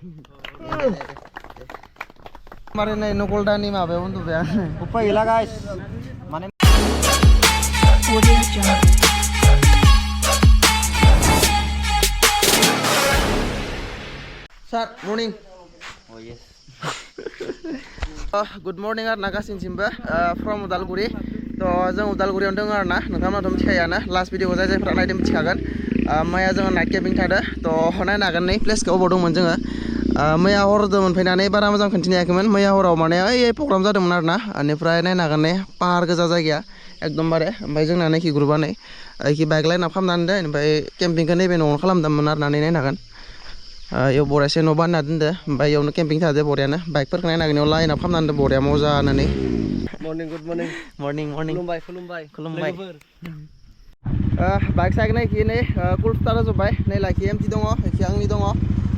Kemarin nih Nukulda nih mah beun tuh ya. Upah gila guys. Mana? Sir, morning. Oh yes. Good morning Nagasin Simba from Udalguri. जों उदालगुरियाव दङ आरोना नोंथांमोनाथ' मिथिखायोना last भिडिअखौ जायफोरा नायदों मिथिखागोन मैया जोङो नाइट केम्पिं थादो थ' नायनो हागोन नै प्लेसखौ अबाव दंमोन जोङो मैया हरदो मोनफैनानै बारा मोजां खोन्थिनो हायाखैमोन मैया हराव माने ओइ प्रग्राम जादोंमोन आरोना बेनिफ्राय नायनो हागोन नै पाहार गोजा जायगाया एकदमबारे ओमफ्राय जोंना नैखि ग्रुपआ नै ओइखि बाइक लाइन आप खालामनानै दोन ओमफ्राय केम्पिंखौ नैबे न'आवनो खालामदोंमोन आरोना नै नायनो हागोन इयाव बरियासे न' बानायना दोनदो ओमफ्राय इयावनो केम्पिं थादो बरियानो बाइकफोरखौ नायनो हागोन इयाव लाइन आप खालामना दोनदो बरिया मजा होननानै Morning, good morning. Morning. Khulumbai. Baik saya naik ini cool start aja bay, naik lagi empty dong, yang ini dong,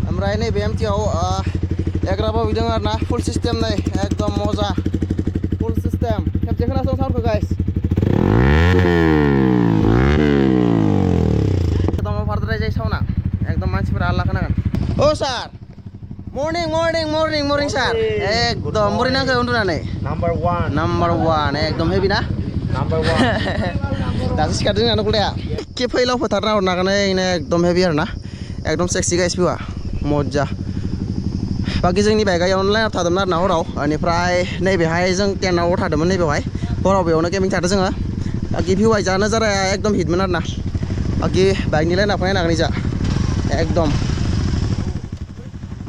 amrai ini empty au, egraba bidang arna full system naik, ekdom moza, full system. Capture kena sound ke guys. Kita mau further aja sauna, ekdom masih berallah kena kan. Oh sir. Morning sir. Ekdom morning nang ke undur nane. Number one. Ekdom heavy na. Number 1. दासो सिखारदों आनो कुलया के फैलाव फोथारना हरनो हागोन इने एकदम हेभि आरोना एकदम sexy guys भिउआ मजा बाखि जोंनि बाइकआ इयावनो लाइन आप थादोंमोन आरोना हराव बेनिफ्राय नैबेहाय जों टेन्टआव थादोंमोन नैबेवहाय हराव बेयावनो केम्पिं थादों जोङो बाखि भिउआ जानो जाराया एकदम हिटमोन आरोना बाखि बाइकनि लाइन आपखौ नायनो हागोन इजा एकदम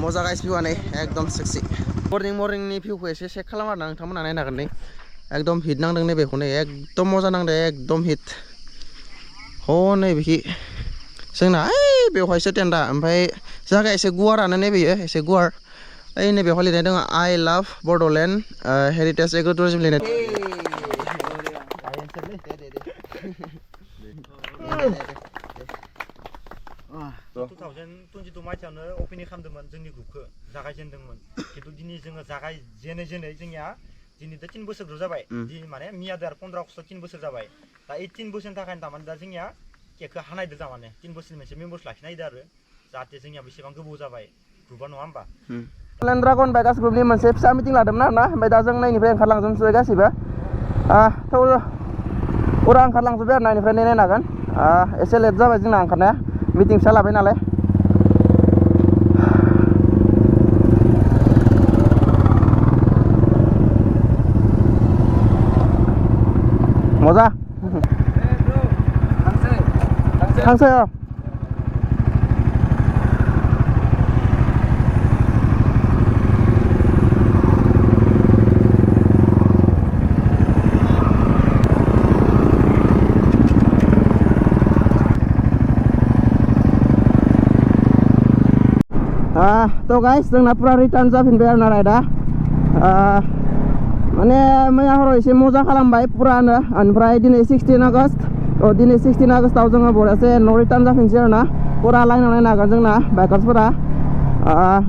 मजा गाइस भिउआ नै एकदम सेक्सि मर्निंनि भिउखौ एसे चेक खालाम आरोना नोंथांमोना नायनो हागोन नै एकदम हिट नांदों नैबेखौ नै एकदम मजा नांदों एकदम हिट ह नैबेखि जोंना ओइ बेवहायसो टेन्टआ ओमफ्राय जायगाया एसे गुवारानो नैबेयो एसे गुवार ओइ नैबेयाव लिरनाय दङ आइ लाभ बड'लेण्ड हेरिटेज एग्र' टुरिजम लिरनाय 2022 मायथाइयावनो अपेनिं खालामदोंमोन जोंनि ग्रुपखौ जागायजेनदोंमोन खिन्थु दिनै जोङो जेनै जोंनिया दिनै दा 3 बोसोर ग्रुप जाबाय माने मियादो आरो 15 आगष्टआव 3 बोसोर जाबाय दा 3 बोसोरनि थाखायनो थारमाने दा जोंनिया केकखौ हानायदो थारमाने 3 बोसोरनि मोनसे मेम्बार्स लाखिनो नायदो आरो जाहाथे जोंनिया बेसेबां गोबाव जाबाय ग्रुपआ नङा होमबा ड्रागन बाइकार्स ग्रुपनि मोनसे फिसा मिटिं लादोंमोन आरोना ओमफ्राय दा जों नायनिफ्राय ओंखारलांजोबनोसै गासिबो फुरा ओंखारलांजोब्बाय आरो नायनिफ्राय नायनो हागोन एसे लेट जाबाय जोंना ओंखारनाया मिटिं फिसा लाबाय नालाय मजा थांसै तो गाइस जोंना पुरा रिटार्न जाफिनबाय आरोना राइडआ माने मैया हराव एसे मजा खालामबाय पुरानो ओमफ्राय दिनै 16 आगस्ट दिनै 16 आगस्टआव जोङो बरियासे न' रिटार्न जाफिनसै आरोना पुरा लाइनाव नायनो हागोन जोंना बाइकार्सफोरा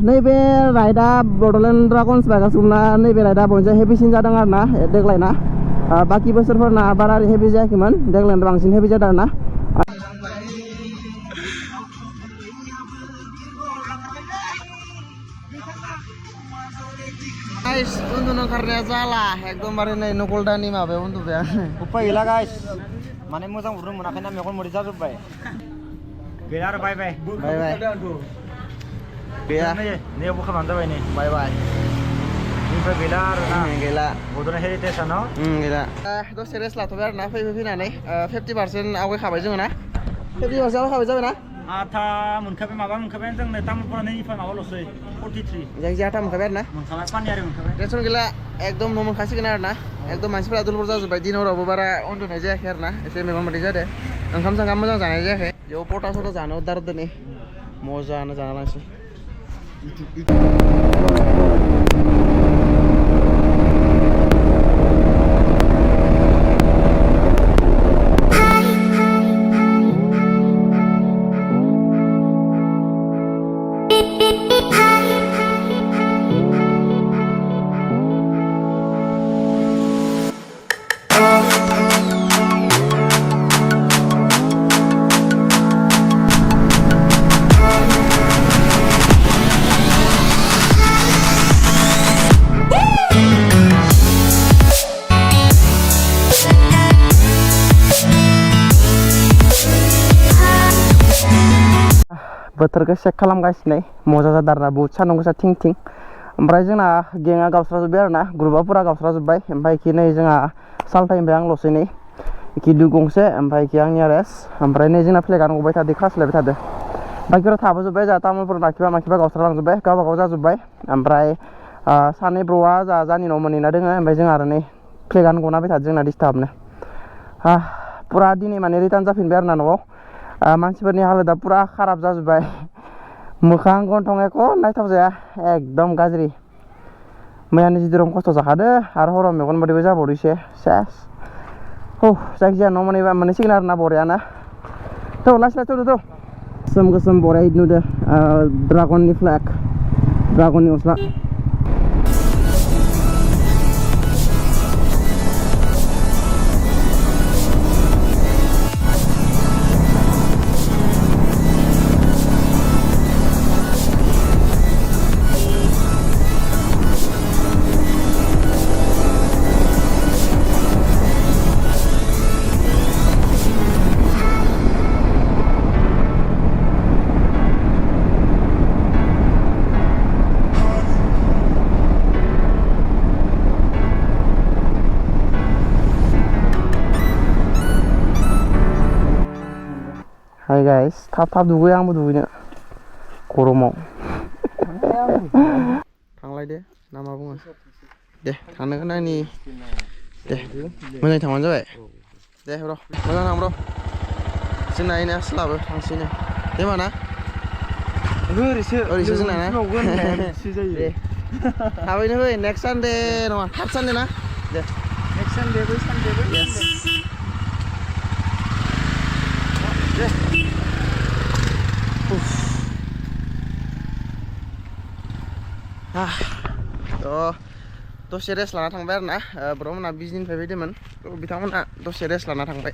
नैबे राइडआ बड'लेण्ड ड्रागन्स बाइकार्स ग्रुपना नैबे राइडआ बयनिफ्राय हेभिसिन जादों आरोना देग्लायना बाखि बोसोरफोरना बारा हेभि जायाखैमोन देग्लायना बांसिन हेभि जादों आरोना guys उन्दुनो ओंखारनाया जाला एकदमबारे नै नकलदानि माबायाव उन्दुबाय आं उफाय गैला गाइस माने मोजां उन्दुनो मोनाखैना मेगन मोदै जाजोब्बाय गैला आरो बाय गैया नैयावबो खालामनानै जाबाय नै बाय बेनिफ्राय गैला आरो ना गैला बड'लेण्ड हेरिटेजआ न गैला दसे रेस्ट लाथ'बाय आरोना फैनानै 50% आवगायखाबाय जोङो ना 50% आवगायखाबाय जाबाय ना आथा मोनखाबाय माबा मोनखाबाय जोंनो तामुलपुरनिफ्राय माबाल'सै 43 जायखिजाया आथा मोनखाबाय आरोना मोनखाबाय पानियारि मोनखाबाय टेनसन गैला एकदम न' मोनखासिगोन आरोना एकदम मानसिफोरा दुलबर जाजोब्बाय दिन हरावबो बारा उन्दुनाय जायाखै आरोना एसे मेगन मोदै जादों ओंखाम मोजां जानाय जायाखै बेयाव पटा सटा जानो दारदो नै मजानो जाना लांसै बोथोरखौ चेक खालामगासिनो मजा जादों आरोना बुहुत सान्दुं गोसा थिं थिं ओमफ्राय जोंना गेङा गावस्राजोब्बाय आरोना ग्रुपआ पुरा गावस्राजोब्बाय ओमफ्राय इखि नै जोंहा सालथाइनिफ्राय आंल'सै नै इखि दु गंसे ओमफ्राय इखि आंनि आरेस ओमफ्राय नै जोंना फ्लेगानो गबाय थादो खास्लायबाय थादो बाइकफोरा थाबोजोब्बाय जोंहा तामुलफोर लाखिबा माखिबा गावस्रालांजोब्बाय गावबागाव जाजोब्बाय ओमफ्राय सानै ब्र'आ जाहानि न'आव मोनहैना दोङो ओमफ्राय जों आरो नै फ्लेगानो गना फैथारदों जोंना डिस्टार्बनो पुरा दिनै माने रिटार्न जाफिनबाय आरोना न'आव मानसिफोरनि हालोदा पुरा खाराब जाजोब्बाय मोखां गन्थं एख' नायथावजाया एकदम गाज्रि मैयानो जिदुरम खस्थ' जाखादो आरो हराव मेगन मोदैबो जाबावदो एसे सेस जायखिजाया न' मोनहैसिगोन आरोना बरियाना थ' लासै लासै थ' गोसोम गोसोम बरिया नुदो ड्रागननि फ्लेग ड्रागननि गस्ला Hai guys, थाब दुगैयो आंबो दुगैनो गरमाव थांलायदो ना मा बुङो दे थांनो नायनि दे मोजाङै थांबानो जाबाय दे र' मोजां थां र' जोंना इना स्लाबो थांसैनो दे मा ना ओरैसो जोंना ना दे थाबैनो फै नेक्स्ट सानडे नङा थार्ड सानडे ना दे नेक्स्ट सानडे बै सानडे दे दसे रेस्ट लाना थांबाय आरोना ब्र'मोना बिजनिनिफ्राय फैदोंमोन बिथांमोना दसे रेस्ट लाना थांबाय